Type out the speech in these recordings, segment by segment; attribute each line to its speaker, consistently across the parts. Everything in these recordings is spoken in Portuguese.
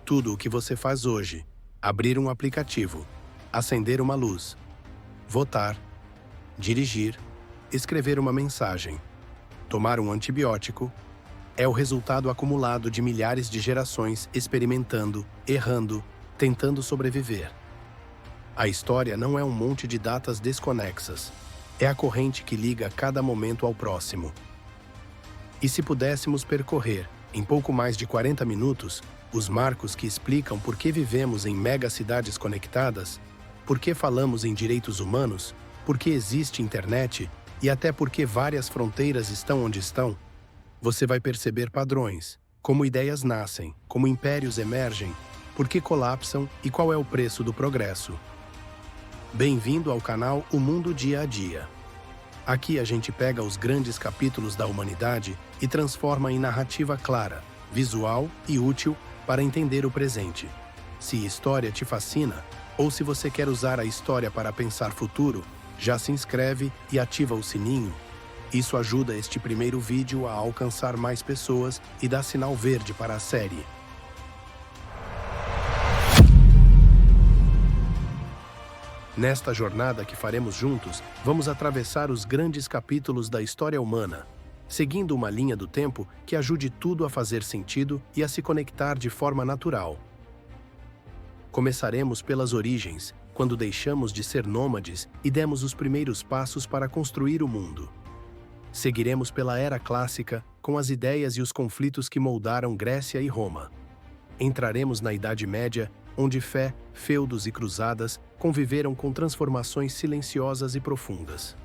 Speaker 1: Tudo o que você faz hoje: abrir um aplicativo, acender uma luz, votar, dirigir, escrever uma mensagem, tomar um antibiótico, é o resultado acumulado de milhares de gerações experimentando, errando, tentando sobreviver. A história não é um monte de datas desconexas. É a corrente que liga cada momento ao próximo. E se pudéssemos percorrer, em pouco mais de 40 minutos, os marcos que explicam por que vivemos em megacidades conectadas, por que falamos em direitos humanos, por que existe internet e até por que várias fronteiras estão onde estão, você vai perceber padrões, como ideias nascem, como impérios emergem, por que colapsam e qual é o preço do progresso. Bem-vindo ao canal O Mundo Dia a Dia. Aqui a gente pega os grandes capítulos da humanidade e transforma em narrativa clara, visual e útil para entender o presente. Se história te fascina, ou se você quer usar a história para pensar futuro, já se inscreve e ativa o sininho. Isso ajuda este primeiro vídeo a alcançar mais pessoas e dá sinal verde para a série. Nesta jornada que faremos juntos, vamos atravessar os grandes capítulos da história humana, seguindo uma linha do tempo que ajude tudo a fazer sentido e a se conectar de forma natural. Começaremos pelas origens, quando deixamos de ser nômades e demos os primeiros passos para construir o mundo. Seguiremos pela Era Clássica, com as ideias e os conflitos que moldaram Grécia e Roma. Entraremos na Idade Média, onde fé, feudos e cruzadas conviveram com transformações silenciosas e profundas.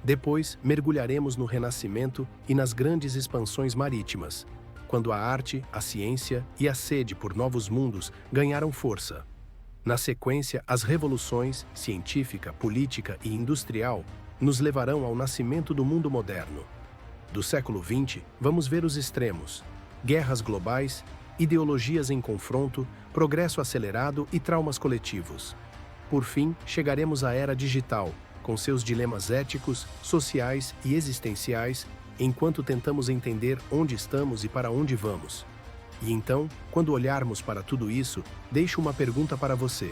Speaker 1: Depois, mergulharemos no Renascimento e nas grandes expansões marítimas, quando a arte, a ciência e a sede por novos mundos ganharam força. Na sequência, as revoluções científica, política e industrial nos levarão ao nascimento do mundo moderno. Do século XX, vamos ver os extremos: guerras globais, ideologias em confronto, progresso acelerado e traumas coletivos. Por fim, chegaremos à era digital, com seus dilemas éticos, sociais e existenciais, enquanto tentamos entender onde estamos e para onde vamos. E então, quando olharmos para tudo isso, deixo uma pergunta para você: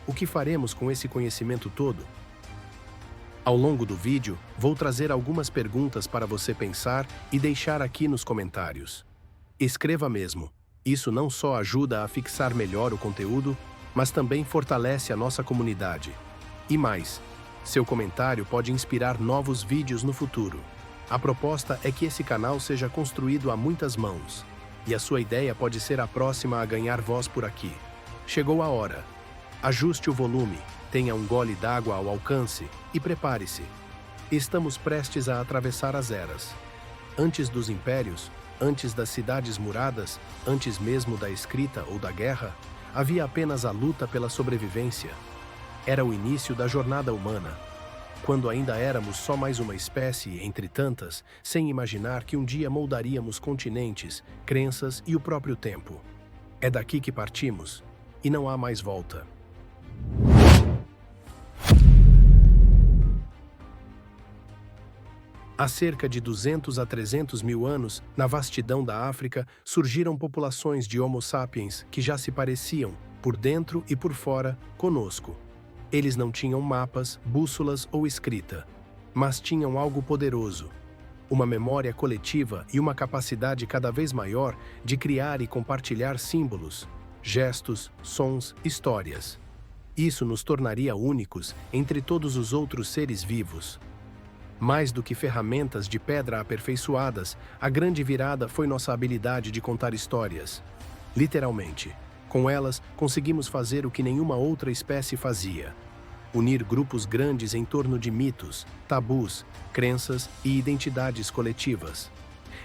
Speaker 1: o que faremos com esse conhecimento todo? Ao longo do vídeo, vou trazer algumas perguntas para você pensar e deixar aqui nos comentários. Escreva mesmo. Isso não só ajuda a fixar melhor o conteúdo, mas também fortalece a nossa comunidade. E mais, seu comentário pode inspirar novos vídeos no futuro. A proposta é que esse canal seja construído a muitas mãos, e a sua ideia pode ser a próxima a ganhar voz por aqui. Chegou a hora. Ajuste o volume, tenha um gole d'água ao alcance e prepare-se. Estamos prestes a atravessar as eras. Antes dos impérios, antes das cidades muradas, antes mesmo da escrita ou da guerra, havia apenas a luta pela sobrevivência. Era o início da jornada humana, quando ainda éramos só mais uma espécie entre tantas, sem imaginar que um dia moldaríamos continentes, crenças e o próprio tempo. É daqui que partimos, e não há mais volta. Há cerca de 200 a 300 mil anos, na vastidão da África, surgiram populações de Homo sapiens que já se pareciam, por dentro e por fora, conosco. Eles não tinham mapas, bússolas ou escrita, mas tinham algo poderoso: uma memória coletiva e uma capacidade cada vez maior de criar e compartilhar símbolos, gestos, sons, histórias. Isso nos tornaria únicos entre todos os outros seres vivos. Mais do que ferramentas de pedra aperfeiçoadas, a grande virada foi nossa habilidade de contar histórias. Literalmente, com elas conseguimos fazer o que nenhuma outra espécie fazia: unir grupos grandes em torno de mitos, tabus, crenças e identidades coletivas.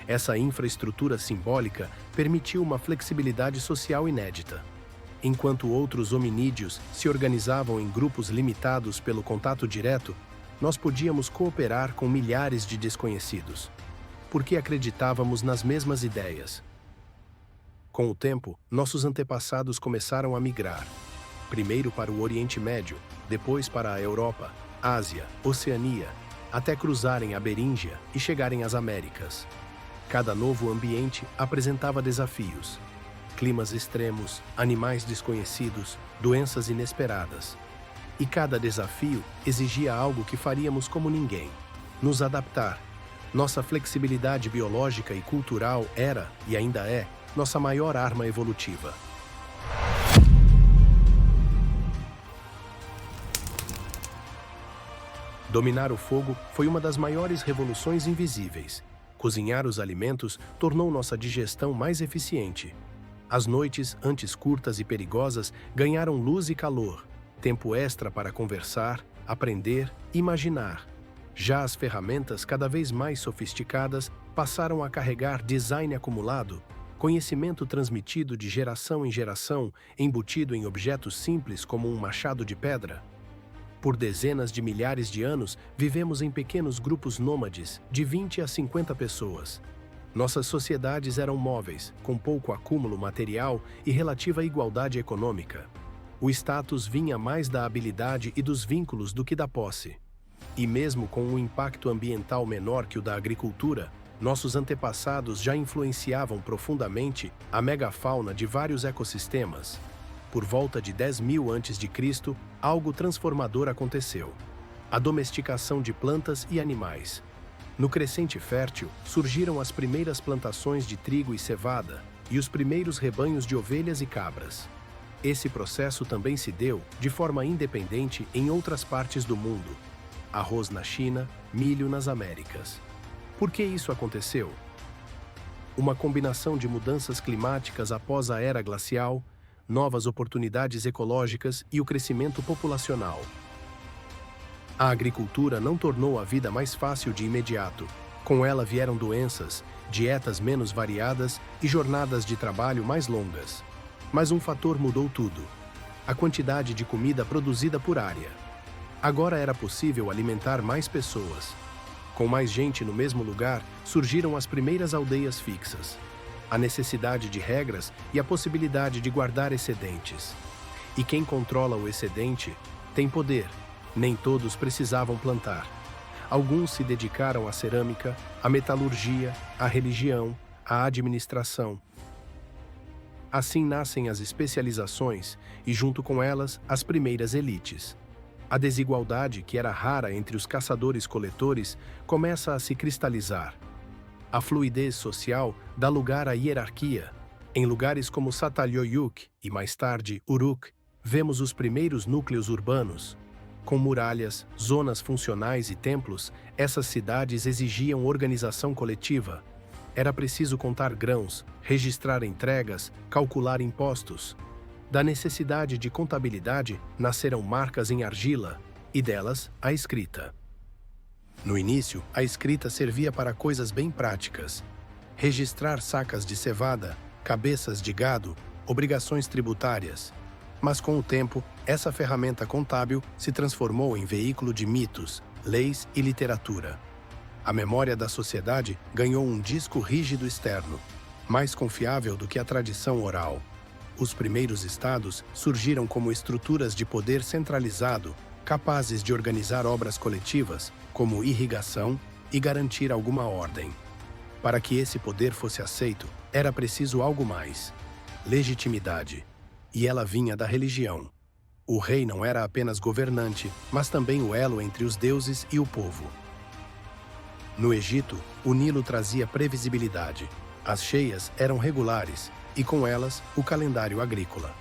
Speaker 1: Essa infraestrutura simbólica permitiu uma flexibilidade social inédita. Enquanto outros hominídeos se organizavam em grupos limitados pelo contato direto, nós podíamos cooperar com milhares de desconhecidos, porque acreditávamos nas mesmas ideias. Com o tempo, nossos antepassados começaram a migrar, primeiro para o Oriente Médio, depois para a Europa, Ásia, Oceania, até cruzarem a Beríngia e chegarem às Américas. Cada novo ambiente apresentava desafios. climas extremos, animais desconhecidos, doenças inesperadas. E cada desafio exigia algo que faríamos como ninguém: nos adaptar. Nossa flexibilidade biológica e cultural era, e ainda é, nossa maior arma evolutiva. Dominar o fogo foi uma das maiores revoluções invisíveis. Cozinhar os alimentos tornou nossa digestão mais eficiente. As noites, antes curtas e perigosas, ganharam luz e calor, tempo extra para conversar, aprender, imaginar. Já as ferramentas cada vez mais sofisticadas passaram a carregar design acumulado, conhecimento transmitido de geração em geração, embutido em objetos simples como um machado de pedra. Por dezenas de milhares de anos, vivemos em pequenos grupos nômades, de 20 a 50 pessoas. Nossas sociedades eram móveis, com pouco acúmulo material e relativa igualdade econômica. O status vinha mais da habilidade e dos vínculos do que da posse. E mesmo com um impacto ambiental menor que o da agricultura, nossos antepassados já influenciavam profundamente a megafauna de vários ecossistemas. Por volta de 10.000 a.C., algo transformador aconteceu: a domesticação de plantas e animais. No Crescente Fértil, surgiram as primeiras plantações de trigo e cevada e os primeiros rebanhos de ovelhas e cabras. Esse processo também se deu, de forma independente, em outras partes do mundo. Arroz na China, milho nas Américas. Por que isso aconteceu? Uma combinação de mudanças climáticas após a era glacial, novas oportunidades ecológicas e o crescimento populacional. A agricultura não tornou a vida mais fácil de imediato. Com ela vieram doenças, dietas menos variadas e jornadas de trabalho mais longas. Mas um fator mudou tudo: a quantidade de comida produzida por área. Agora era possível alimentar mais pessoas. Com mais gente no mesmo lugar, surgiram as primeiras aldeias fixas. A necessidade de regras e a possibilidade de guardar excedentes. E quem controla o excedente tem poder. Nem todos precisavam plantar. Alguns se dedicaram à cerâmica, à metalurgia, à religião, à administração. Assim nascem as especializações e, junto com elas, as primeiras elites. A desigualdade, que era rara entre os caçadores-coletores, começa a se cristalizar. A fluidez social dá lugar à hierarquia. Em lugares como Çatalhöyük e, mais tarde, Uruk, vemos os primeiros núcleos urbanos. Com muralhas, zonas funcionais e templos, essas cidades exigiam organização coletiva. Era preciso contar grãos, registrar entregas, calcular impostos. Da necessidade de contabilidade nasceram marcas em argila, e delas a escrita. No início, a escrita servia para coisas bem práticas: registrar sacas de cevada, cabeças de gado, obrigações tributárias. Mas com o tempo, essa ferramenta contábil se transformou em veículo de mitos, leis e literatura. A memória da sociedade ganhou um disco rígido externo, mais confiável do que a tradição oral. Os primeiros estados surgiram como estruturas de poder centralizado, capazes de organizar obras coletivas, como irrigação, e garantir alguma ordem. Para que esse poder fosse aceito, era preciso algo mais: legitimidade. E ela vinha da religião. O rei não era apenas governante, mas também o elo entre os deuses e o povo. No Egito, o Nilo trazia previsibilidade. As cheias eram regulares, e com elas, o calendário agrícola.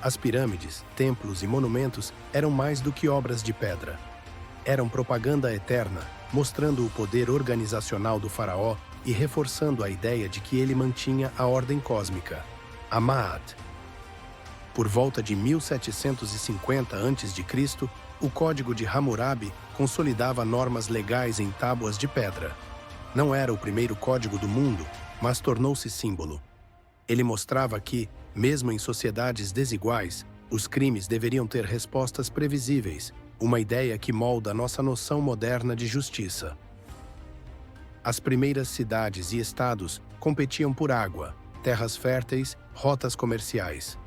Speaker 1: As pirâmides, templos e monumentos eram mais do que obras de pedra. Eram propaganda eterna, mostrando o poder organizacional do faraó e reforçando a ideia de que ele mantinha a ordem cósmica, a Ma'at. Por volta de 1750 a.C., o Código de Hammurabi consolidava normas legais em tábuas de pedra. Não era o primeiro código do mundo, mas tornou-se símbolo. Ele mostrava que, mesmo em sociedades desiguais, os crimes deveriam ter respostas previsíveis, uma ideia que molda nossa noção moderna de justiça. As primeiras cidades e estados competiam por água, terras férteis, rotas comerciais.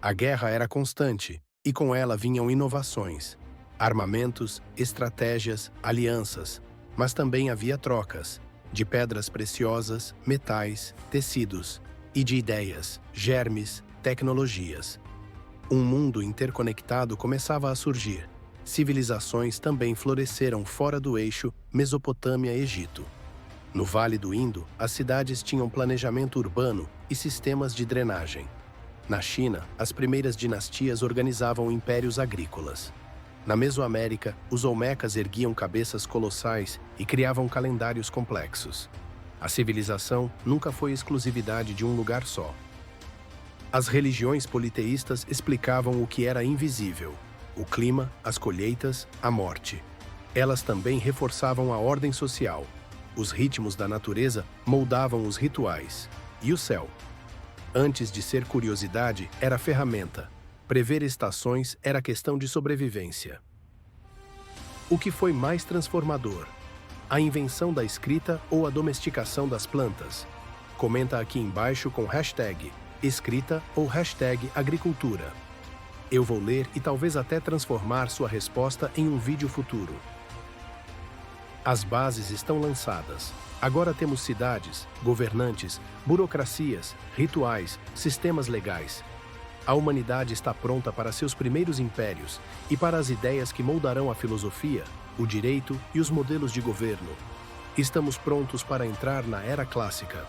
Speaker 1: A guerra era constante, e com ela vinham inovações, armamentos, estratégias, alianças, mas também havia trocas, de pedras preciosas, metais, tecidos. e de ideias, germes, tecnologias. Um mundo interconectado começava a surgir. Civilizações também floresceram fora do eixo Mesopotâmia-Egito. No Vale do Indo, as cidades tinham planejamento urbano e sistemas de drenagem. Na China, as primeiras dinastias organizavam impérios agrícolas. Na Mesoamérica, os olmecas erguiam cabeças colossais e criavam calendários complexos. A civilização nunca foi exclusividade de um lugar só. As religiões politeístas explicavam o que era invisível: o clima, as colheitas, a morte. Elas também reforçavam a ordem social. Os ritmos da natureza moldavam os rituais. E o céu? Antes de ser curiosidade, era ferramenta. Prever estações era questão de sobrevivência. O que foi mais transformador? A invenção da escrita ou a domesticação das plantas? Comenta aqui embaixo com hashtag escrita ou hashtag agricultura. Eu vou ler e talvez até transformar sua resposta em um vídeo futuro. As bases estão lançadas. Agora temos cidades, governantes, burocracias, rituais, sistemas legais. A humanidade está pronta para seus primeiros impérios e para as ideias que moldarão a filosofia, o direito e os modelos de governo. Estamos prontos para entrar na Era Clássica.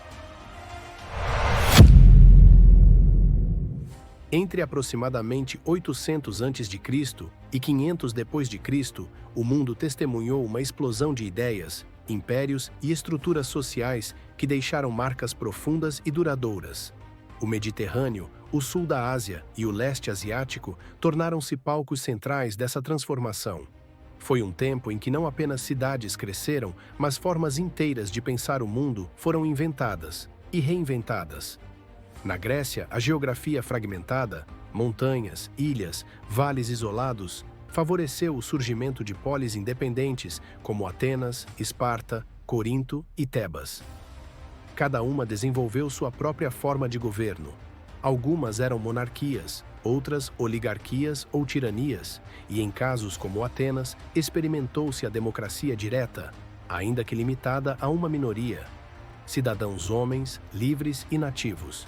Speaker 1: Entre aproximadamente 800 a.C. e 500 d.C., o mundo testemunhou uma explosão de ideias, impérios e estruturas sociais que deixaram marcas profundas e duradouras. O Mediterrâneo, o sul da Ásia e o leste asiático tornaram-se palcos centrais dessa transformação. Foi um tempo em que não apenas cidades cresceram, mas formas inteiras de pensar o mundo foram inventadas e reinventadas. Na Grécia, a geografia fragmentada, montanhas, ilhas, vales isolados, favoreceu o surgimento de polis independentes como Atenas, Esparta, Corinto e Tebas. Cada uma desenvolveu sua própria forma de governo. Algumas eram monarquias, outras oligarquias ou tiranias, e em casos como Atenas, experimentou-se a democracia direta, ainda que limitada a uma minoria. Cidadãos homens, livres e nativos.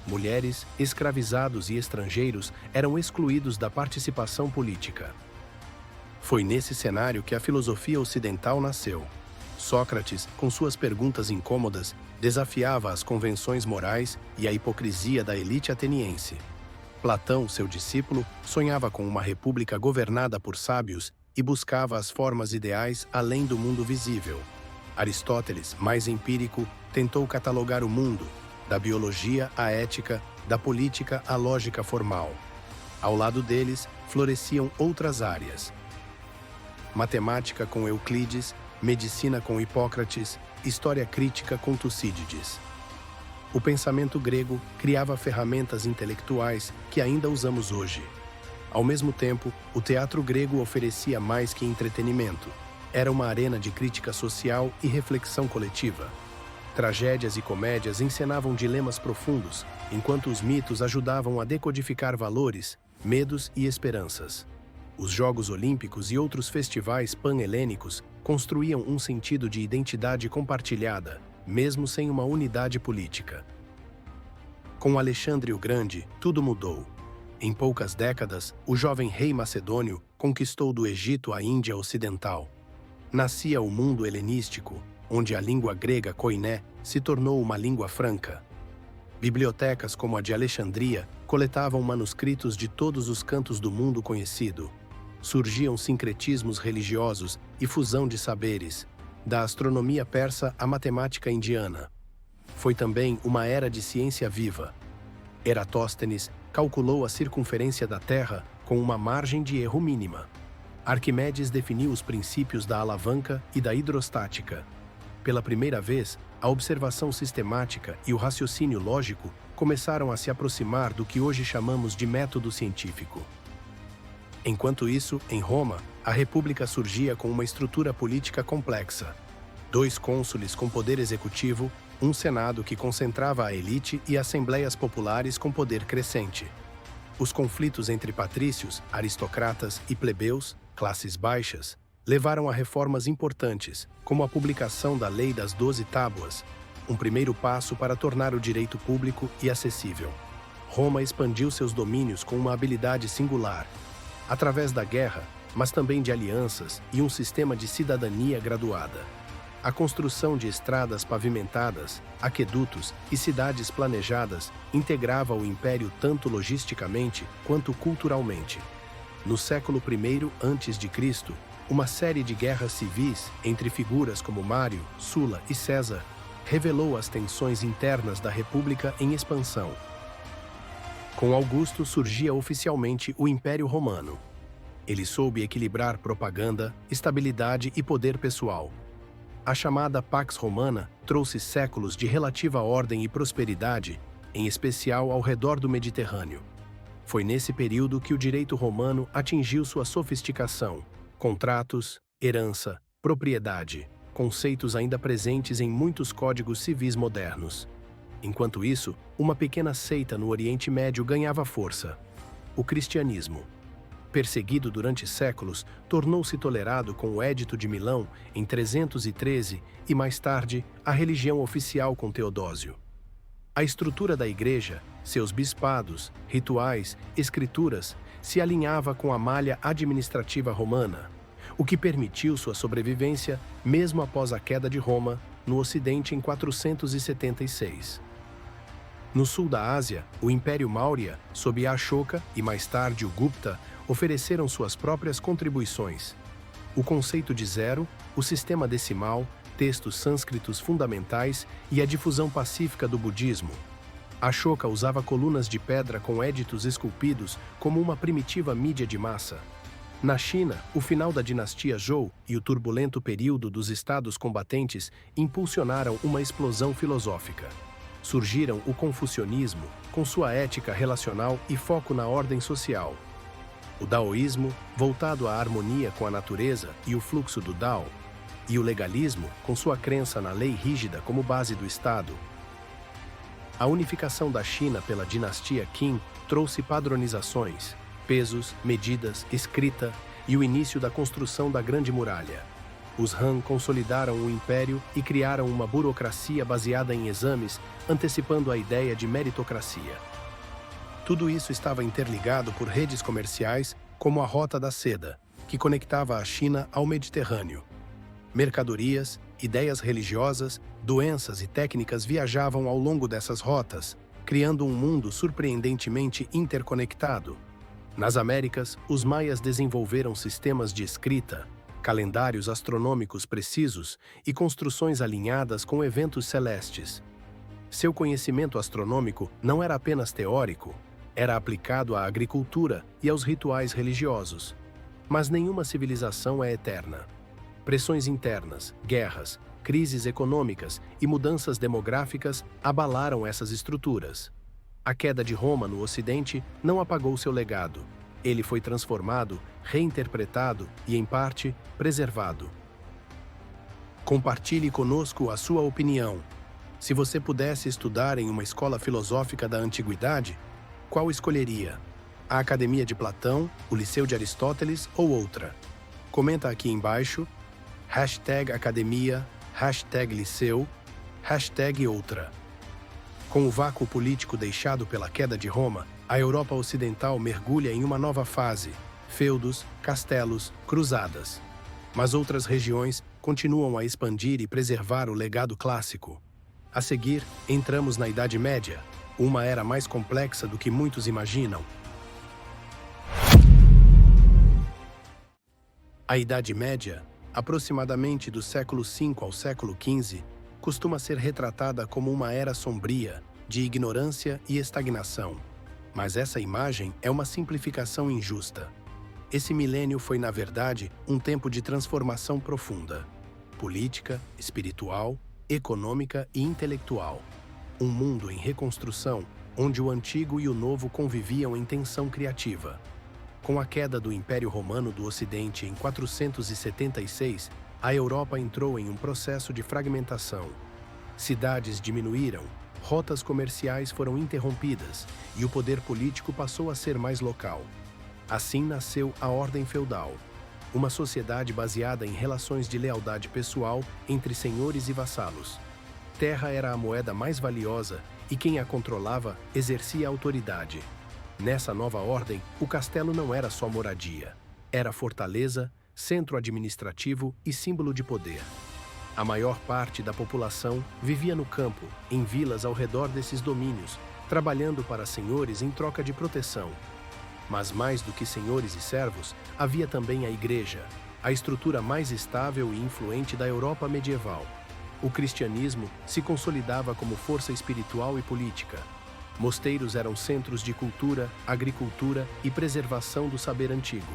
Speaker 1: Mulheres, escravizados e estrangeiros eram excluídos da participação política. Foi nesse cenário que a filosofia ocidental nasceu. Sócrates, com suas perguntas incômodas, desafiava as convenções morais e a hipocrisia da elite ateniense. Platão, seu discípulo, sonhava com uma república governada por sábios e buscava as formas ideais além do mundo visível. Aristóteles, mais empírico, tentou catalogar o mundo, da biologia à ética, da política à lógica formal. Ao lado deles, floresciam outras áreas. Matemática com Euclides, medicina com Hipócrates, história crítica com Tucídides. O pensamento grego criava ferramentas intelectuais que ainda usamos hoje. Ao mesmo tempo, o teatro grego oferecia mais que entretenimento. Era uma arena de crítica social e reflexão coletiva. Tragédias e comédias encenavam dilemas profundos, enquanto os mitos ajudavam a decodificar valores, medos e esperanças. Os Jogos Olímpicos e outros festivais pan-helênicos construíam um sentido de identidade compartilhada, mesmo sem uma unidade política. Com Alexandre o Grande, tudo mudou. Em poucas décadas, o jovem rei macedônio conquistou do Egito a Índia Ocidental. Nascia o mundo helenístico, onde a língua grega koiné se tornou uma língua franca. Bibliotecas como a de Alexandria coletavam manuscritos de todos os cantos do mundo conhecido. Surgiam sincretismos religiosos e fusão de saberes, da astronomia persa à matemática indiana. Foi também uma era de ciência viva. Eratóstenes calculou a circunferência da Terra com uma margem de erro mínima. Arquimedes definiu os princípios da alavanca e da hidrostática. Pela primeira vez, a observação sistemática e o raciocínio lógico começaram a se aproximar do que hoje chamamos de método científico. Enquanto isso, em Roma, a República surgia com uma estrutura política complexa. 2 cônsules com poder executivo, um senado que concentrava a elite e assembleias populares com poder crescente. Os conflitos entre patrícios, aristocratas e plebeus, classes baixas, levaram a reformas importantes, como a publicação da Lei das 12 Tábuas, um primeiro passo para tornar o direito público e acessível. Roma expandiu seus domínios com uma habilidade singular, através da guerra, mas também de alianças e um sistema de cidadania graduada. A construção de estradas pavimentadas, aquedutos e cidades planejadas integrava o império tanto logisticamente quanto culturalmente. No século I a.C., uma série de guerras civis entre figuras como Mário, Sula e César revelou as tensões internas da República em expansão. Com Augusto surgia oficialmente o Império Romano. Ele soube equilibrar propaganda, estabilidade e poder pessoal. A chamada Pax Romana trouxe séculos de relativa ordem e prosperidade, em especial ao redor do Mediterrâneo. Foi nesse período que o direito romano atingiu sua sofisticação. Contratos, herança, propriedade, conceitos ainda presentes em muitos códigos civis modernos. Enquanto isso, uma pequena seita no Oriente Médio ganhava força: o cristianismo. Perseguido durante séculos, tornou-se tolerado com o Édito de Milão em 313 e, mais tarde, a religião oficial com Teodósio. A estrutura da Igreja, seus bispados, rituais, escrituras, se alinhava com a malha administrativa romana, o que permitiu sua sobrevivência mesmo após a queda de Roma, no Ocidente em 476. No sul da Ásia, o Império Maurya, sob Ashoka e mais tarde o Gupta, ofereceram suas próprias contribuições. O conceito de zero, o sistema decimal, textos sânscritos fundamentais e a difusão pacífica do budismo. Ashoka usava colunas de pedra com éditos esculpidos como uma primitiva mídia de massa. Na China, o final da dinastia Zhou e o turbulento período dos estados combatentes impulsionaram uma explosão filosófica. Surgiram o confucionismo, com sua ética relacional e foco na ordem social. O daoísmo, voltado à harmonia com a natureza e o fluxo do Dao, e o legalismo, com sua crença na lei rígida como base do Estado. A unificação da China pela dinastia Qin trouxe padronizações, pesos, medidas, escrita e o início da construção da Grande Muralha. Os Han consolidaram o império e criaram uma burocracia baseada em exames, antecipando a ideia de meritocracia. Tudo isso estava interligado por redes comerciais, como a Rota da Seda, que conectava a China ao Mediterrâneo. Mercadorias, ideias religiosas, doenças e técnicas viajavam ao longo dessas rotas, criando um mundo surpreendentemente interconectado. Nas Américas, os maias desenvolveram sistemas de escrita, calendários astronômicos precisos e construções alinhadas com eventos celestes. Seu conhecimento astronômico não era apenas teórico, era aplicado à agricultura e aos rituais religiosos. Mas nenhuma civilização é eterna. Pressões internas, guerras, crises econômicas e mudanças demográficas abalaram essas estruturas. A queda de Roma no Ocidente não apagou seu legado. Ele foi transformado, reinterpretado e, em parte, preservado. Compartilhe conosco a sua opinião. Se você pudesse estudar em uma escola filosófica da antiguidade, qual escolheria? A Academia de Platão, o Liceu de Aristóteles ou outra? Comenta aqui embaixo, #academia, #liceu, #outra. Com o vácuo político deixado pela queda de Roma, a Europa Ocidental mergulha em uma nova fase: feudos, castelos, cruzadas. Mas outras regiões continuam a expandir e preservar o legado clássico. A seguir, entramos na Idade Média, uma era mais complexa do que muitos imaginam. A Idade Média, aproximadamente do século V ao século XV, costuma ser retratada como uma era sombria, de ignorância e estagnação. Mas essa imagem é uma simplificação injusta. Esse milênio foi, na verdade, um tempo de transformação profunda, política, espiritual, econômica e intelectual. Um mundo em reconstrução, onde o antigo e o novo conviviam em tensão criativa. Com a queda do Império Romano do Ocidente em 476, a Europa entrou em um processo de fragmentação. Cidades diminuíram, rotas comerciais foram interrompidas e o poder político passou a ser mais local. Assim nasceu a Ordem Feudal, uma sociedade baseada em relações de lealdade pessoal entre senhores e vassalos. terra era a moeda mais valiosa e quem a controlava exercia autoridade. Nessa nova ordem, o castelo não era só moradia. Era fortaleza, centro administrativo e símbolo de poder. A maior parte da população vivia no campo, em vilas ao redor desses domínios, trabalhando para senhores em troca de proteção. Mas mais do que senhores e servos, havia também a igreja, a estrutura mais estável e influente da Europa medieval. O cristianismo se consolidava como força espiritual e política. Mosteiros eram centros de cultura, agricultura e preservação do saber antigo.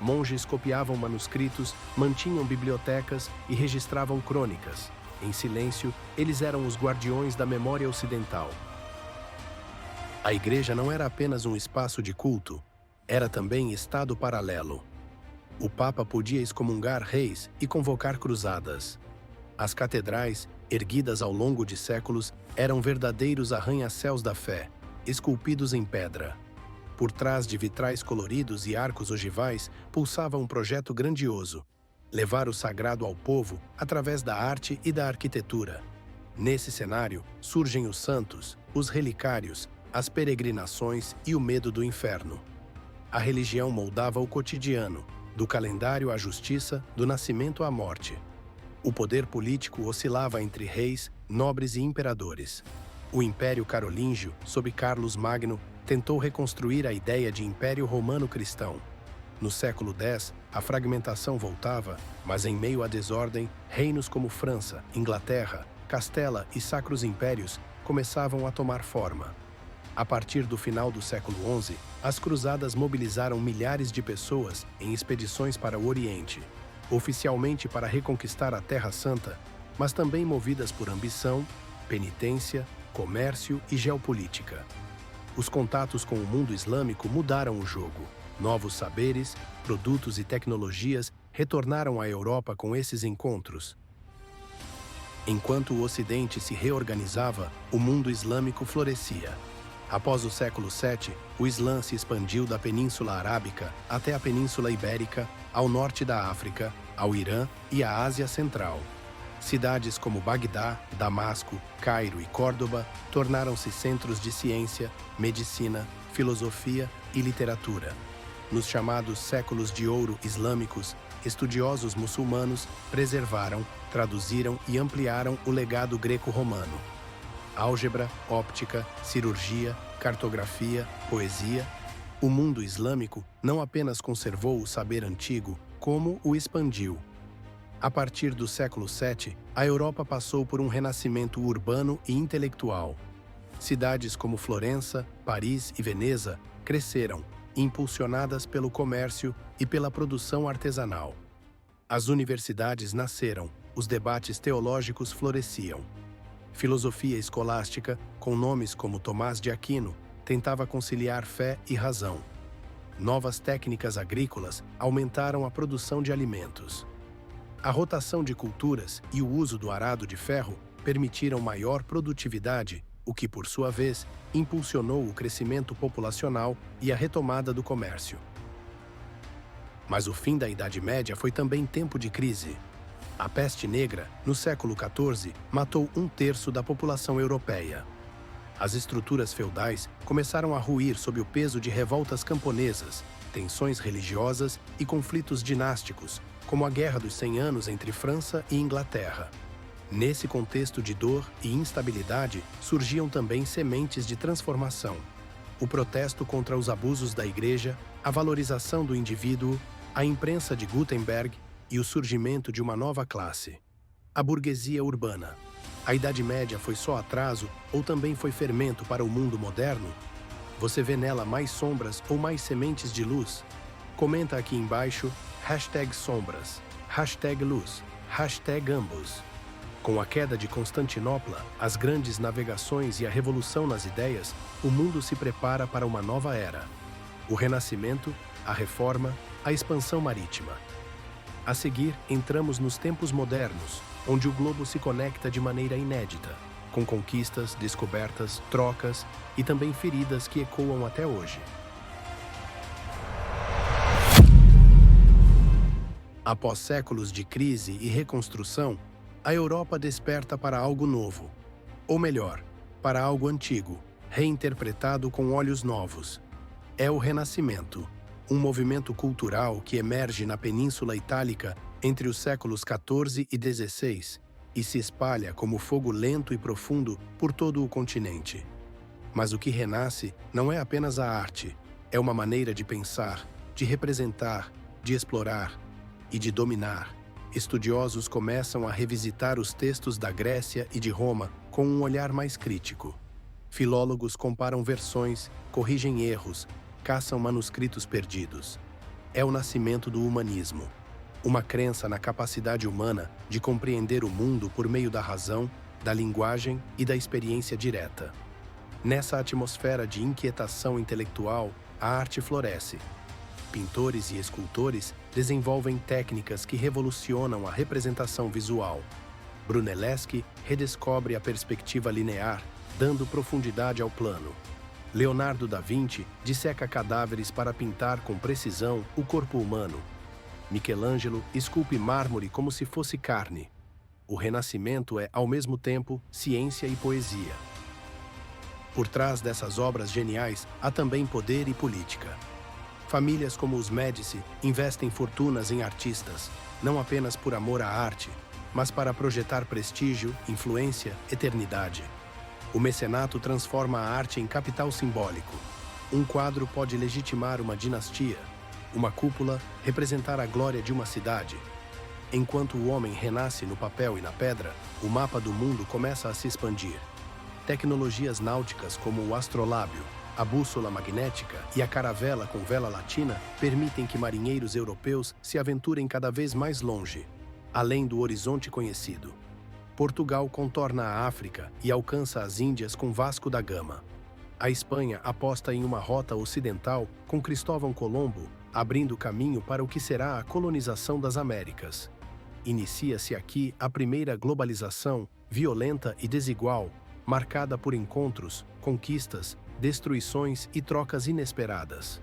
Speaker 1: Monges copiavam manuscritos, mantinham bibliotecas e registravam crônicas. Em silêncio, eles eram os guardiões da memória ocidental. A igreja não era apenas um espaço de culto, era também estado paralelo. O Papa podia excomungar reis e convocar cruzadas. As catedrais, erguidas ao longo de séculos, eram verdadeiros arranha-céus da fé, esculpidos em pedra. Por trás de vitrais coloridos e arcos ogivais, pulsava um projeto grandioso: levar o sagrado ao povo através da arte e da arquitetura. Nesse cenário, surgem os santos, os relicários, as peregrinações e o medo do inferno. A religião moldava o cotidiano, do calendário à justiça, do nascimento à morte. O poder político oscilava entre reis, nobres e imperadores. O Império Carolíngio, sob Carlos Magno, tentou reconstruir a ideia de Império Romano Cristão. No século X, a fragmentação voltava, mas em meio à desordem, reinos como França, Inglaterra, Castela e Sacros Impérios começavam a tomar forma. A partir do final do século XI, as cruzadas mobilizaram milhares de pessoas em expedições para o Oriente, oficialmente para reconquistar a Terra Santa, mas também movidas por ambição, penitência, comércio e geopolítica. Os contatos com o mundo islâmico mudaram o jogo. Novos saberes, produtos e tecnologias retornaram à Europa com esses encontros. Enquanto o Ocidente se reorganizava, o mundo islâmico florescia. Após o século VII, o Islã se expandiu da Península Arábica até a Península Ibérica, ao norte da África, ao Irã e à Ásia Central. Cidades como Bagdá, Damasco, Cairo e Córdoba tornaram-se centros de ciência, medicina, filosofia e literatura. Nos chamados séculos de ouro islâmicos, estudiosos muçulmanos preservaram, traduziram e ampliaram o legado greco-romano. Álgebra, óptica, cirurgia, cartografia, poesia. O mundo islâmico não apenas conservou o saber antigo, como o expandiu. A partir do século VII, a Europa passou por um renascimento urbano e intelectual. Cidades como Florença, Paris e Veneza cresceram, impulsionadas pelo comércio e pela produção artesanal. As universidades nasceram, os debates teológicos floresciam. Filosofia escolástica, com nomes como Tomás de Aquino, tentava conciliar fé e razão. Novas técnicas agrícolas aumentaram a produção de alimentos. A rotação de culturas e o uso do arado de ferro permitiram maior produtividade, o que, por sua vez, impulsionou o crescimento populacional e a retomada do comércio. Mas o fim da Idade Média foi também tempo de crise. A peste negra, no século XIV, matou 1/3 da população europeia. As estruturas feudais começaram a ruir sob o peso de revoltas camponesas, tensões religiosas e conflitos dinásticos, como a Guerra dos 100 Anos entre França e Inglaterra. Nesse contexto de dor e instabilidade, surgiam também sementes de transformação. O protesto contra os abusos da Igreja, a valorização do indivíduo, a imprensa de Gutenberg e o surgimento de uma nova classe: a burguesia urbana. A Idade Média foi só atraso ou também foi fermento para o mundo moderno? Você vê nela mais sombras ou mais sementes de luz? Comenta aqui embaixo, #sombras, #luz, #ambos. Com a queda de Constantinopla, as grandes navegações e a revolução nas ideias, o mundo se prepara para uma nova era. O Renascimento, a Reforma, a expansão marítima. A seguir, entramos nos tempos modernos, onde o globo se conecta de maneira inédita, com conquistas, descobertas, trocas e também feridas que ecoam até hoje. Após séculos de crise e reconstrução, A Europa desperta para algo novo. Ou melhor, para algo antigo, reinterpretado com olhos novos. É o Renascimento, um movimento cultural que emerge na Península Itálica entre os séculos XIV e XVI e se espalha como fogo lento e profundo por todo o continente. Mas o que renasce não é apenas a arte, é uma maneira de pensar, de representar, de explorar e de dominar. Estudiosos começam a revisitar os textos da Grécia e de Roma com um olhar mais crítico. Filólogos comparam versões, corrigem erros, caçam manuscritos perdidos. É o nascimento do humanismo, uma crença na capacidade humana de compreender o mundo por meio da razão, da linguagem e da experiência direta. Nessa atmosfera de inquietação intelectual, a arte floresce. Pintores e escultores desenvolvem técnicas que revolucionam a representação visual. Brunelleschi redescobre a perspectiva linear, dando profundidade ao plano. Leonardo da Vinci disseca cadáveres para pintar com precisão o corpo humano. Michelangelo esculpe mármore como se fosse carne. O Renascimento é, ao mesmo tempo, ciência e poesia. Por trás dessas obras geniais há também poder e política. Famílias como os Médici investem fortunas em artistas, não apenas por amor à arte, mas para projetar prestígio, influência, eternidade. O mecenato transforma a arte em capital simbólico. Um quadro pode legitimar uma dinastia, uma cúpula representar a glória de uma cidade. Enquanto o homem renasce no papel e na pedra, o mapa do mundo começa a se expandir. Tecnologias náuticas como o astrolábio, a bússola magnética e a caravela com vela latina permitem que marinheiros europeus se aventurem cada vez mais longe, além do horizonte conhecido. Portugal contorna a África e alcança as Índias com Vasco da Gama. A Espanha aposta em uma rota ocidental com Cristóvão Colombo, abrindo caminho para o que será a colonização das Américas. Inicia-se aqui a primeira globalização, violenta e desigual, marcada por encontros, conquistas, destruições e trocas inesperadas.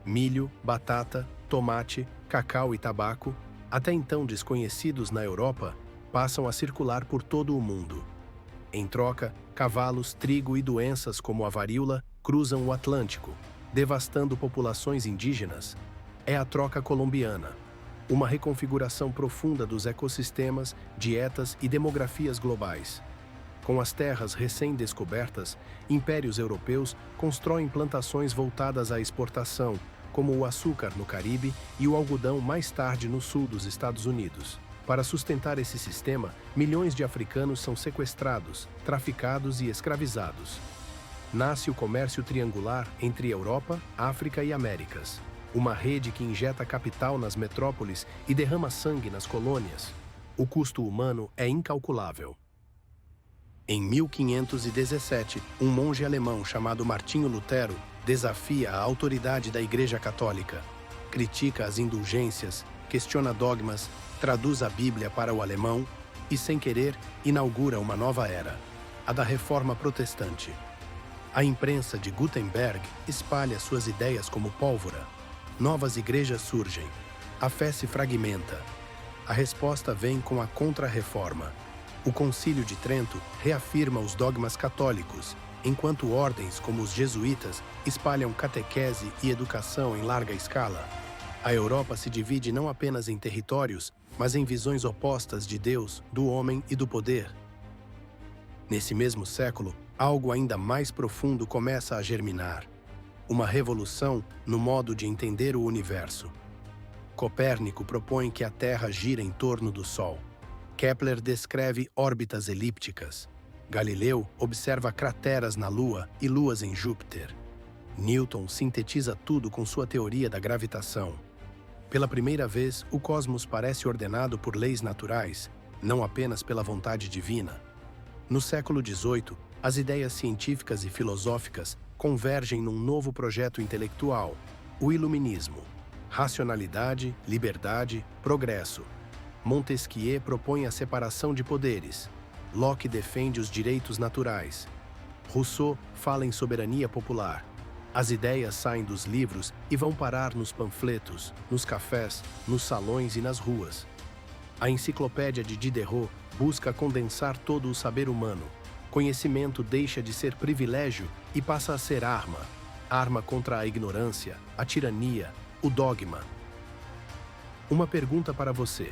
Speaker 1: Milho, batata, tomate, cacau e tabaco, até então desconhecidos na Europa, passam a circular por todo o mundo. Em troca, cavalos, trigo e doenças como a varíola cruzam o Atlântico, devastando populações indígenas. É a troca colombiana, uma reconfiguração profunda dos ecossistemas, dietas e demografias globais. Com as terras recém-descobertas, impérios europeus constroem plantações voltadas à exportação, como o açúcar no Caribe e o algodão mais tarde no sul dos Estados Unidos. Para sustentar esse sistema, milhões de africanos são sequestrados, traficados e escravizados. Nasce o comércio triangular entre Europa, África e Américas, uma rede que injeta capital nas metrópoles e derrama sangue nas colônias. O custo humano é incalculável. Em 1517, um monge alemão chamado Martinho Lutero desafia a autoridade da Igreja Católica, critica as indulgências, questiona dogmas, traduz a Bíblia para o alemão e, sem querer, inaugura uma nova era, a da Reforma Protestante. A imprensa de Gutenberg espalha suas ideias como pólvora. Novas igrejas surgem. A fé se fragmenta. A resposta vem com a Contra-Reforma. O Concílio de Trento reafirma os dogmas católicos, enquanto ordens como os jesuítas espalham catequese e educação em larga escala. A Europa se divide não apenas em territórios, mas em visões opostas de Deus, do homem e do poder. Nesse mesmo século, algo ainda mais profundo começa a germinar. Uma revolução no modo de entender o universo. Copérnico propõe que a Terra gira em torno do Sol. Kepler descreve órbitas elípticas. Galileu observa crateras na Lua e luas em Júpiter. Newton sintetiza tudo com sua teoria da gravitação. Pela primeira vez, o cosmos parece ordenado por leis naturais, não apenas pela vontade divina. No século XVIII, as ideias científicas e filosóficas convergem num novo projeto intelectual, o Iluminismo. Racionalidade, liberdade, progresso. Montesquieu propõe a separação de poderes. Locke defende os direitos naturais. Rousseau fala em soberania popular. As ideias saem dos livros e vão parar nos panfletos, nos cafés, nos salões e nas ruas. A enciclopédia de Diderot busca condensar todo o saber humano. Conhecimento deixa de ser privilégio e passa a ser arma. Arma contra a ignorância, a tirania, o dogma. Uma pergunta para você.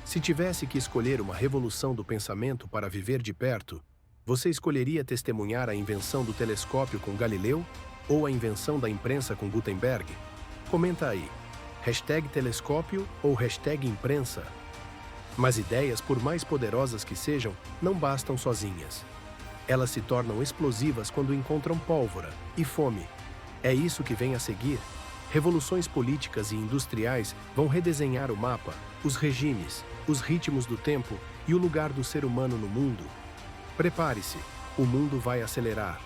Speaker 1: Se tivesse que escolher uma revolução do pensamento para viver de perto, você escolheria testemunhar a invenção do telescópio com Galileu ou a invenção da imprensa com Gutenberg? Comenta aí. #telescópio ou #imprensa. Mas ideias, por mais poderosas que sejam, não bastam sozinhas. Elas se tornam explosivas quando encontram pólvora e fome. É isso que vem a seguir. Revoluções políticas e industriais vão redesenhar o mapa, os regimes, os ritmos do tempo e o lugar do ser humano no mundo. Prepare-se, o mundo vai acelerar.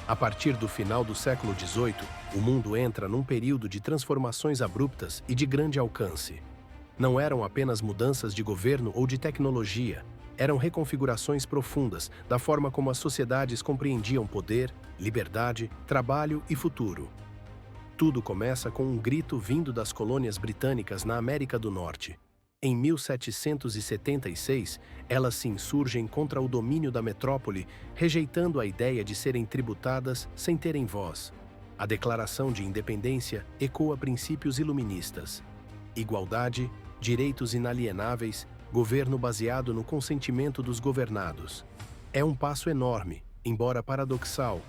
Speaker 1: A partir do final do século XVIII, o mundo entra num período de transformações abruptas e de grande alcance. Não eram apenas mudanças de governo ou de tecnologia, eram reconfigurações profundas da forma como as sociedades compreendiam poder, liberdade, trabalho e futuro. Tudo começa com um grito vindo das colônias britânicas na América do Norte. Em 1776, elas se insurgem contra o domínio da metrópole, rejeitando a ideia de serem tributadas sem terem voz. A Declaração de Independência ecoa princípios iluministas: igualdade, direitos inalienáveis, governo baseado no consentimento dos governados. É um passo enorme, embora paradoxal.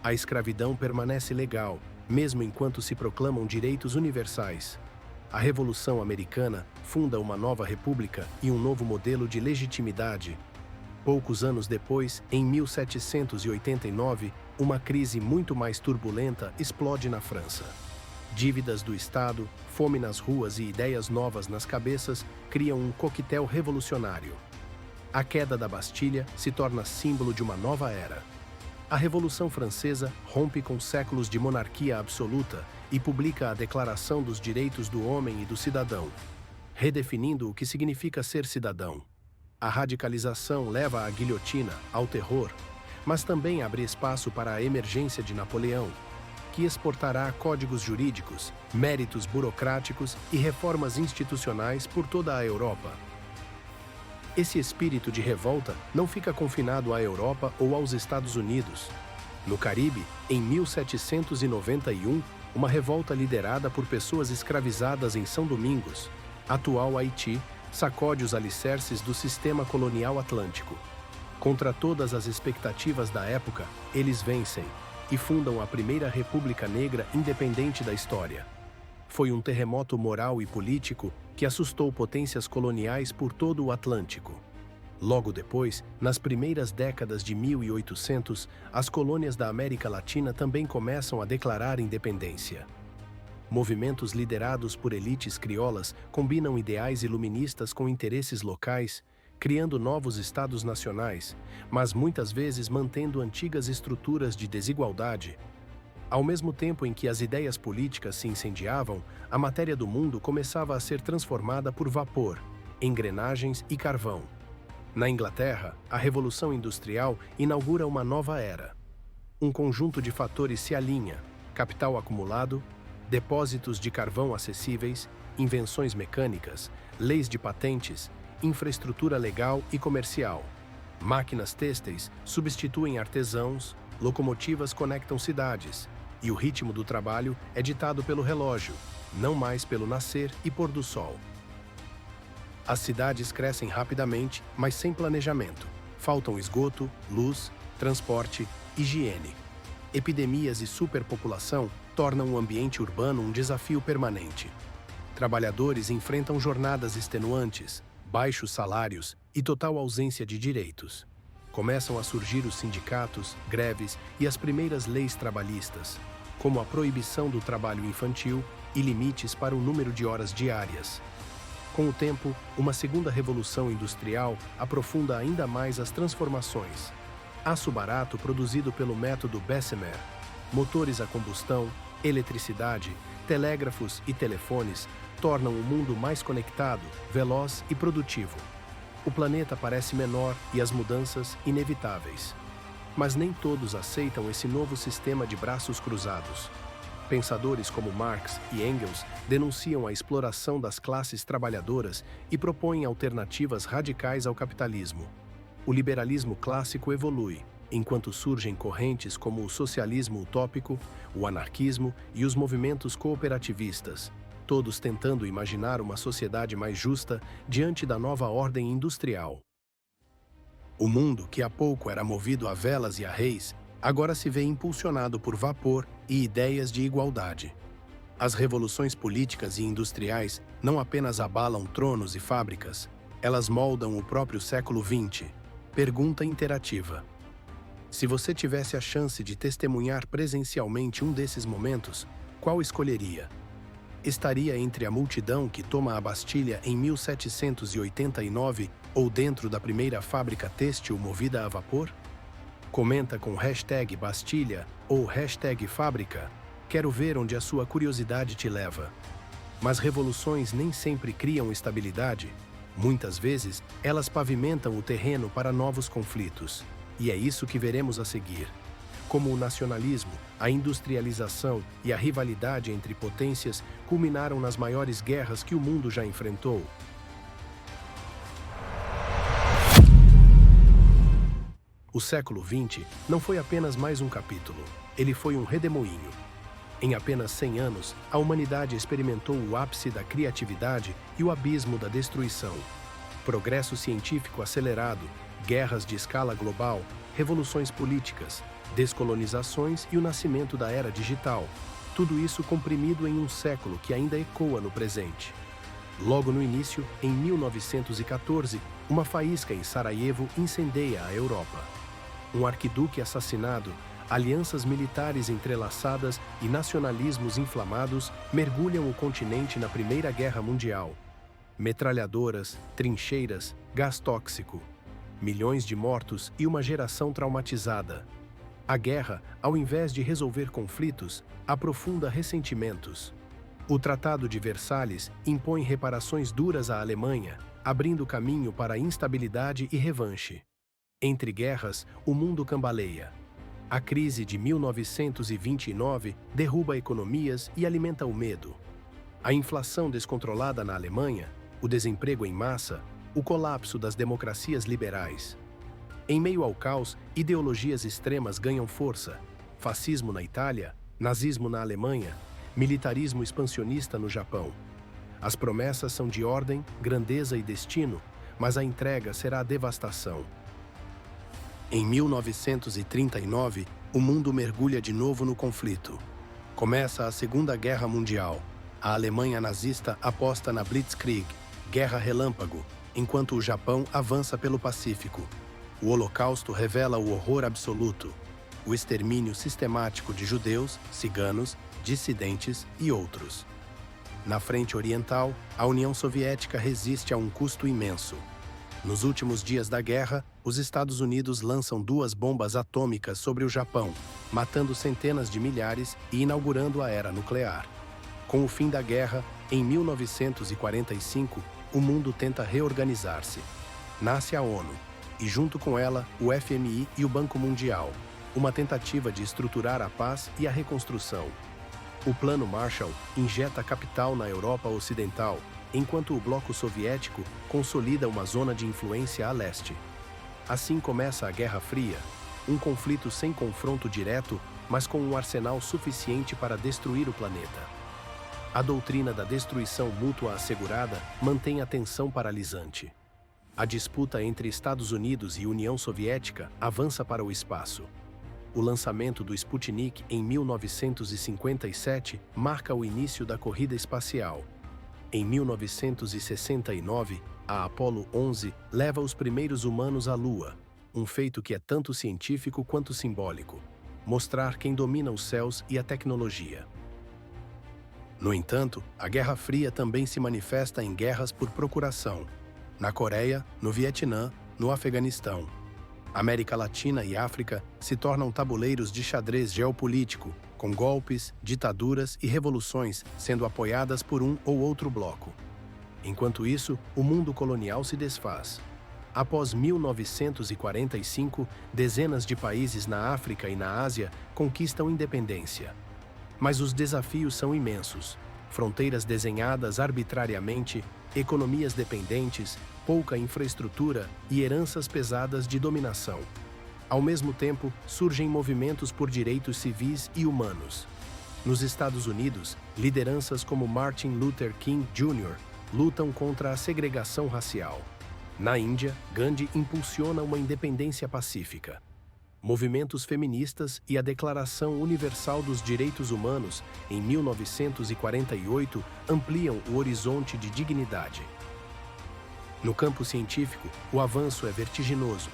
Speaker 1: A escravidão permanece legal, mesmo enquanto se proclamam direitos universais. A Revolução Americana funda uma nova república e um novo modelo de legitimidade. Poucos anos depois, em 1789, uma crise muito mais turbulenta explode na França. Dívidas do Estado, fome nas ruas e ideias novas nas cabeças criam um coquetel revolucionário. A queda da Bastilha se torna símbolo de uma nova era. A Revolução Francesa rompe com séculos de monarquia absoluta e publica a Declaração dos Direitos do Homem e do Cidadão, redefinindo o que significa ser cidadão. A radicalização leva à guilhotina, ao terror, mas também abre espaço para a emergência de Napoleão, que exportará códigos jurídicos, méritos burocráticos e reformas institucionais por toda a Europa. Esse espírito de revolta não fica confinado à Europa ou aos Estados Unidos. No Caribe, em 1791, uma revolta liderada por pessoas escravizadas em São Domingos, atual Haiti, sacode os alicerces do sistema colonial atlântico. Contra todas as expectativas da época, eles vencem e fundam a primeira República Negra independente da história. Foi um terremoto moral e político que assustou potências coloniais por todo o Atlântico. Logo depois, nas primeiras décadas de 1800, as colônias da América Latina também começam a declarar independência. Movimentos liderados por elites crioulas combinam ideais iluministas com interesses locais, criando novos estados nacionais, mas muitas vezes mantendo antigas estruturas de desigualdade. Ao mesmo tempo em que as ideias políticas se incendiavam, a matéria do mundo começava a ser transformada por vapor, engrenagens e carvão. Na Inglaterra, a Revolução Industrial inaugura uma nova era. Um conjunto de fatores se alinha: capital acumulado, depósitos de carvão acessíveis, invenções mecânicas, leis de patentes, infraestrutura legal e comercial. Máquinas têxteis substituem artesãos, locomotivas conectam cidades, e o ritmo do trabalho é ditado pelo relógio, não mais pelo nascer e pôr do sol. As cidades crescem rapidamente, mas sem planejamento. Faltam esgoto, luz, transporte, higiene. Epidemias e superpopulação tornam o ambiente urbano um desafio permanente. Trabalhadores enfrentam jornadas extenuantes, baixos salários e total ausência de direitos. Começam a surgir os sindicatos, greves e as primeiras leis trabalhistas, como a proibição do trabalho infantil e limites para o número de horas diárias. Com o tempo, uma segunda revolução industrial aprofunda ainda mais as transformações. Aço barato produzido pelo método Bessemer, motores a combustão, eletricidade, telégrafos e telefones tornam o mundo mais conectado, veloz e produtivo. O planeta parece menor e as mudanças inevitáveis. Mas nem todos aceitam esse novo sistema de braços cruzados. Pensadores como Marx e Engels denunciam a exploração das classes trabalhadoras e propõem alternativas radicais ao capitalismo. O liberalismo clássico evolui, enquanto surgem correntes como o socialismo utópico, o anarquismo e os movimentos cooperativistas, todos tentando imaginar uma sociedade mais justa diante da nova ordem industrial. O mundo, que há pouco era movido a velas e a reis, agora se vê impulsionado por vapor e ideias de igualdade. As revoluções políticas e industriais não apenas abalam tronos e fábricas, elas moldam o próprio século XX. Pergunta interativa. Se você tivesse a chance de testemunhar presencialmente um desses momentos, qual escolheria? Estaria entre a multidão que toma a Bastilha em 1789 ou dentro da primeira fábrica têxtil movida a vapor? Comenta com #Bastilha ou #Fábrica. Quero ver onde a sua curiosidade te leva. Mas revoluções nem sempre criam estabilidade. Muitas vezes, elas pavimentam o terreno para novos conflitos. E é isso que veremos a seguir. Como o nacionalismo, a industrialização e a rivalidade entre potências culminaram nas maiores guerras que o mundo já enfrentou. O século XX não foi apenas mais um capítulo, ele foi um redemoinho. Em apenas 100 anos, a humanidade experimentou o ápice da criatividade e o abismo da destruição. Progresso científico acelerado, guerras de escala global, revoluções políticas, descolonizações e o nascimento da era digital. Tudo isso comprimido em um século que ainda ecoa no presente. Logo no início, em 1914, uma faísca em Sarajevo incendeia a Europa. Um arquiduque assassinado, alianças militares entrelaçadas e nacionalismos inflamados mergulham o continente na Primeira Guerra Mundial. Metralhadoras, trincheiras, gás tóxico. Milhões de mortos e uma geração traumatizada. A guerra, ao invés de resolver conflitos, aprofunda ressentimentos. O Tratado de Versalhes impõe reparações duras à Alemanha, abrindo caminho para instabilidade e revanche. Entre guerras, o mundo cambaleia. A crise de 1929 derruba economias e alimenta o medo. A inflação descontrolada na Alemanha, o desemprego em massa, o colapso das democracias liberais. Em meio ao caos, ideologias extremas ganham força. Fascismo na Itália, nazismo na Alemanha, militarismo expansionista no Japão. As promessas são de ordem, grandeza e destino, mas a entrega será a devastação. Em 1939, o mundo mergulha de novo no conflito. Começa a Segunda Guerra Mundial. A Alemanha nazista aposta na Blitzkrieg, guerra relâmpago, enquanto o Japão avança pelo Pacífico. O Holocausto revela o horror absoluto, o extermínio sistemático de judeus, ciganos, dissidentes e outros. Na frente oriental, a União Soviética resiste a um custo imenso. Nos últimos dias da guerra, os Estados Unidos lançam 2 bombas atômicas sobre o Japão, matando centenas de milhares e inaugurando a era nuclear. Com o fim da guerra, em 1945, o mundo tenta reorganizar-se. Nasce a ONU, e junto com ela, o FMI e o Banco Mundial, uma tentativa de estruturar a paz e a reconstrução. O Plano Marshall injeta capital na Europa Ocidental, enquanto o bloco soviético consolida uma zona de influência a leste. Assim começa a Guerra Fria, um conflito sem confronto direto, mas com um arsenal suficiente para destruir o planeta. A doutrina da destruição mútua assegurada mantém a tensão paralisante. A disputa entre Estados Unidos e União Soviética avança para o espaço. O lançamento do Sputnik em 1957 marca o início da corrida espacial. Em 1969, a Apollo 11 leva os primeiros humanos à Lua, um feito que é tanto científico quanto simbólico, mostrar quem domina os céus e a tecnologia. No entanto, a Guerra Fria também se manifesta em guerras por procuração, na Coreia, no Vietnã, no Afeganistão. América Latina e África se tornam tabuleiros de xadrez geopolítico, com golpes, ditaduras e revoluções sendo apoiadas por um ou outro bloco. Enquanto isso, o mundo colonial se desfaz. Após 1945, dezenas de países na África e na Ásia conquistam independência. Mas os desafios são imensos. Fronteiras desenhadas arbitrariamente, economias dependentes, pouca infraestrutura e heranças pesadas de dominação. Ao mesmo tempo, surgem movimentos por direitos civis e humanos. Nos Estados Unidos, lideranças como Martin Luther King Jr. lutam contra a segregação racial. Na Índia, Gandhi impulsiona uma independência pacífica. Movimentos feministas e a Declaração Universal dos Direitos Humanos, em 1948, ampliam o horizonte de dignidade. No campo científico, o avanço é vertiginoso.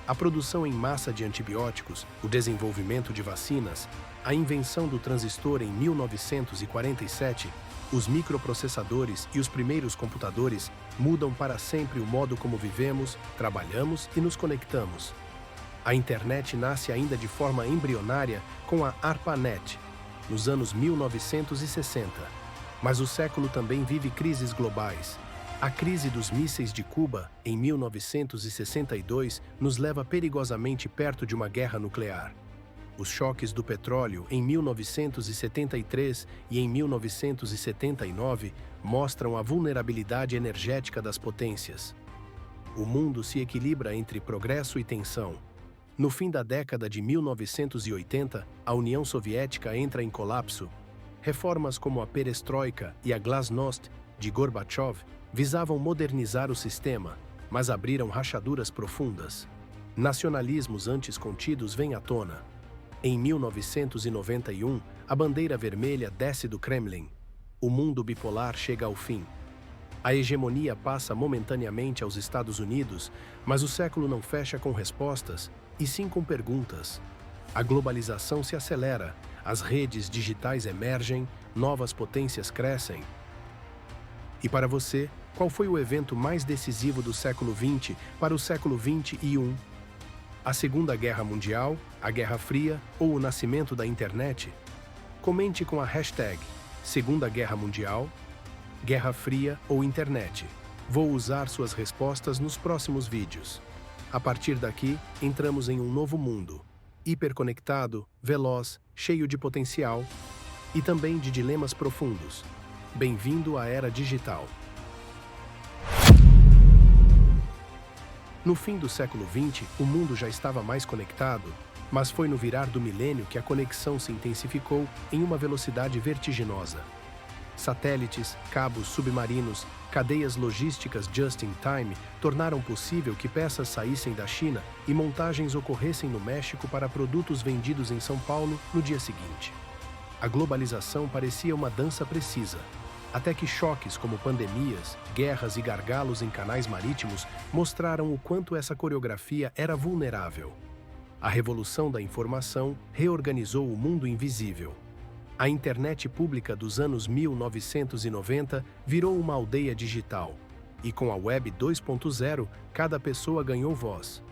Speaker 1: A produção em massa de antibióticos, o desenvolvimento de vacinas, a invenção do transistor em 1947, os microprocessadores e os primeiros computadores mudam para sempre o modo como vivemos, trabalhamos e nos conectamos. A internet nasce ainda de forma embrionária com a ARPANET, nos anos 1960. Mas o século também vive crises globais. A crise dos mísseis de Cuba, em 1962, nos leva perigosamente perto de uma guerra nuclear. Os choques do petróleo, em 1973 e em 1979, mostram a vulnerabilidade energética das potências. O mundo se equilibra entre progresso e tensão. No fim da década de 1980, a União Soviética entra em colapso. Reformas como a Perestroika e a Glasnost, de Gorbachev, visavam modernizar o sistema, mas abriram rachaduras profundas. Nacionalismos antes contidos vêm à tona. Em 1991, a bandeira vermelha desce do Kremlin. O mundo bipolar chega ao fim. A hegemonia passa momentaneamente aos Estados Unidos, mas o século não fecha com respostas, e sim com perguntas. A globalização se acelera, as redes digitais emergem, novas potências crescem. E para você, qual foi o evento mais decisivo do século XX para o século XXI? A Segunda Guerra Mundial, a Guerra Fria ou o nascimento da internet? Comente com a hashtag Segunda Guerra Mundial, Guerra Fria ou Internet. Vou usar suas respostas nos próximos vídeos. A partir daqui, entramos em um novo mundo, hiperconectado, veloz, cheio de potencial e também de dilemas profundos. Bem-vindo à Era Digital. No fim do século XX, o mundo já estava mais conectado, mas foi no virar do milênio que a conexão se intensificou em uma velocidade vertiginosa. Satélites, cabos submarinos, cadeias logísticas just-in-time tornaram possível que peças saíssem da China e montagens ocorressem no México para produtos vendidos em São Paulo no dia seguinte. A globalização parecia uma dança precisa, até que choques como pandemias, guerras e gargalos em canais marítimos mostraram o quanto essa coreografia era vulnerável. A revolução da informação reorganizou o mundo invisível. A internet pública dos anos 1990 virou uma aldeia digital, e com a Web 2.0, cada pessoa ganhou voz.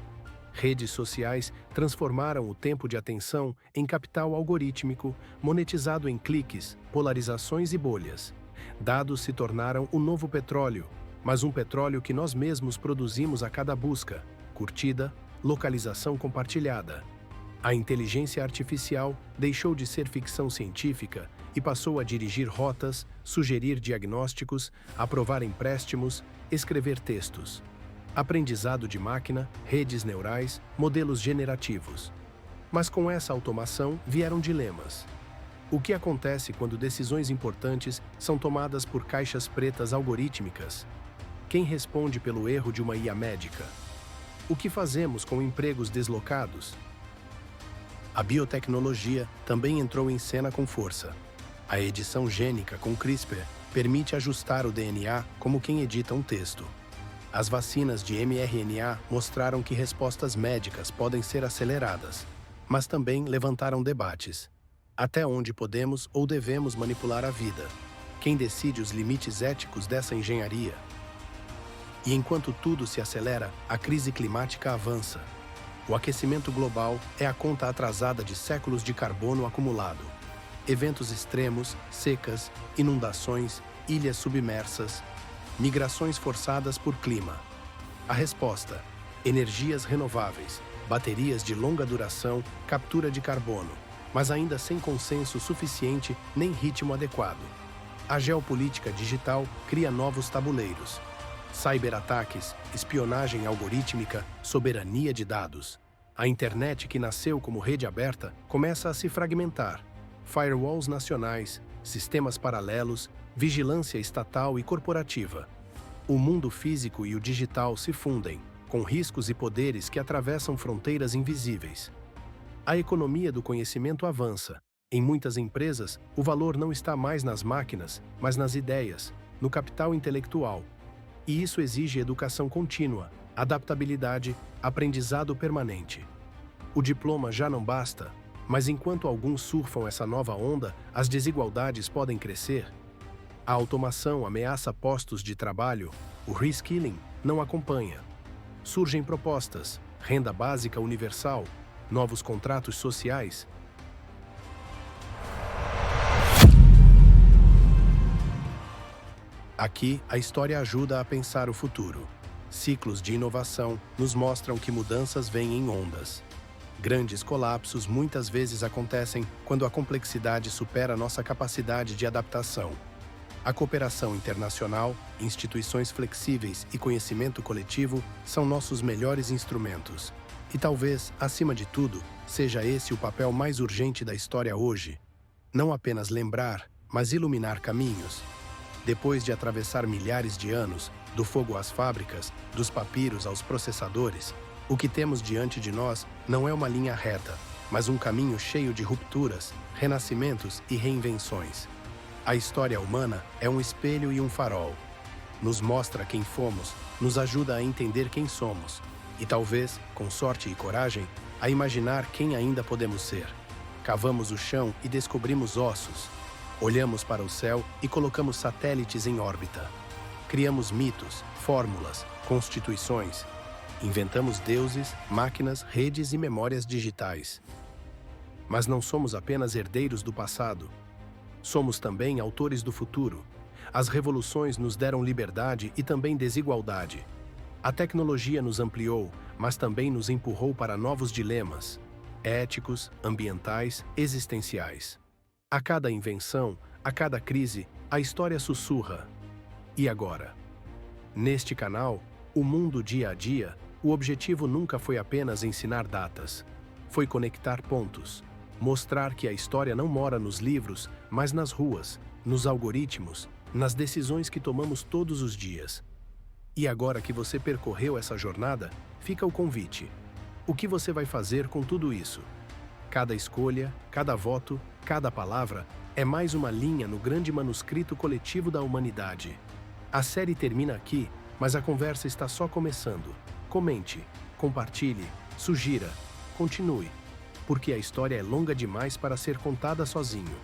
Speaker 1: Redes sociais transformaram o tempo de atenção em capital algorítmico, monetizado em cliques, polarizações e bolhas. Dados se tornaram o novo petróleo, mas um petróleo que nós mesmos produzimos a cada busca, curtida, localização compartilhada. A inteligência artificial deixou de ser ficção científica e passou a dirigir rotas, sugerir diagnósticos, aprovar empréstimos, escrever textos. Aprendizado de máquina, redes neurais, modelos generativos. Mas com essa automação vieram dilemas. O que acontece quando decisões importantes são tomadas por caixas pretas algorítmicas? Quem responde pelo erro de uma IA médica? O que fazemos com empregos deslocados? A biotecnologia também entrou em cena com força. A edição gênica com CRISPR permite ajustar o DNA como quem edita um texto. As vacinas de mRNA mostraram que respostas médicas podem ser aceleradas, mas também levantaram debates. Até onde podemos ou devemos manipular a vida? Quem decide os limites éticos dessa engenharia? E enquanto tudo se acelera, a crise climática avança. O aquecimento global é a conta atrasada de séculos de carbono acumulado. Eventos extremos, secas, inundações, ilhas submersas, migrações forçadas por clima. A resposta: energias renováveis, baterias de longa duração, captura de carbono. mas ainda sem consenso suficiente nem ritmo adequado. A geopolítica digital cria novos tabuleiros. Cyberataques, espionagem algorítmica, soberania de dados. A internet, que nasceu como rede aberta, começa a se fragmentar. Firewalls nacionais, sistemas paralelos, vigilância estatal e corporativa. O mundo físico e o digital se fundem, com riscos e poderes que atravessam fronteiras invisíveis. A economia do conhecimento avança. Em muitas empresas, o valor não está mais nas máquinas, mas nas ideias, no capital intelectual. E isso exige educação contínua, adaptabilidade, aprendizado permanente. O diploma já não basta, mas enquanto alguns surfam essa nova onda, as desigualdades podem crescer. A automação ameaça postos de trabalho, o reskilling não acompanha. Surgem propostas, renda básica universal, novos contratos sociais. Aqui, a história ajuda a pensar o futuro. Ciclos de inovação nos mostram que mudanças vêm em ondas. Grandes colapsos muitas vezes acontecem quando a complexidade supera nossa capacidade de adaptação. A cooperação internacional, instituições flexíveis e conhecimento coletivo são nossos melhores instrumentos. E talvez, acima de tudo, seja esse o papel mais urgente da história hoje. Não apenas lembrar, mas iluminar caminhos. Depois de atravessar milhares de anos, do fogo às fábricas, dos papiros aos processadores, o que temos diante de nós não é uma linha reta, mas um caminho cheio de rupturas, renascimentos e reinvenções. A história humana é um espelho e um farol. Nos mostra quem fomos, nos ajuda a entender quem somos, e talvez, com sorte e coragem, a imaginar quem ainda podemos ser. Cavamos o chão e descobrimos ossos. Olhamos para o céu e colocamos satélites em órbita. Criamos mitos, fórmulas, constituições. Inventamos deuses, máquinas, redes e memórias digitais. Mas não somos apenas herdeiros do passado. Somos também autores do futuro. As revoluções nos deram liberdade e também desigualdade. A tecnologia nos ampliou, mas também nos empurrou para novos dilemas, éticos, ambientais, existenciais. A cada invenção, a cada crise, a história sussurra. E agora? Neste canal, O Mundo Dia a Dia, o objetivo nunca foi apenas ensinar datas. Foi conectar pontos. Mostrar que a história não mora nos livros, mas nas ruas, nos algoritmos, nas decisões que tomamos todos os dias. E agora que você percorreu essa jornada, fica o convite. O que você vai fazer com tudo isso? Cada escolha, cada voto, cada palavra é mais uma linha no grande manuscrito coletivo da humanidade. A série termina aqui, mas a conversa está só começando. Comente, compartilhe, sugira, continue, porque a história é longa demais para ser contada sozinho.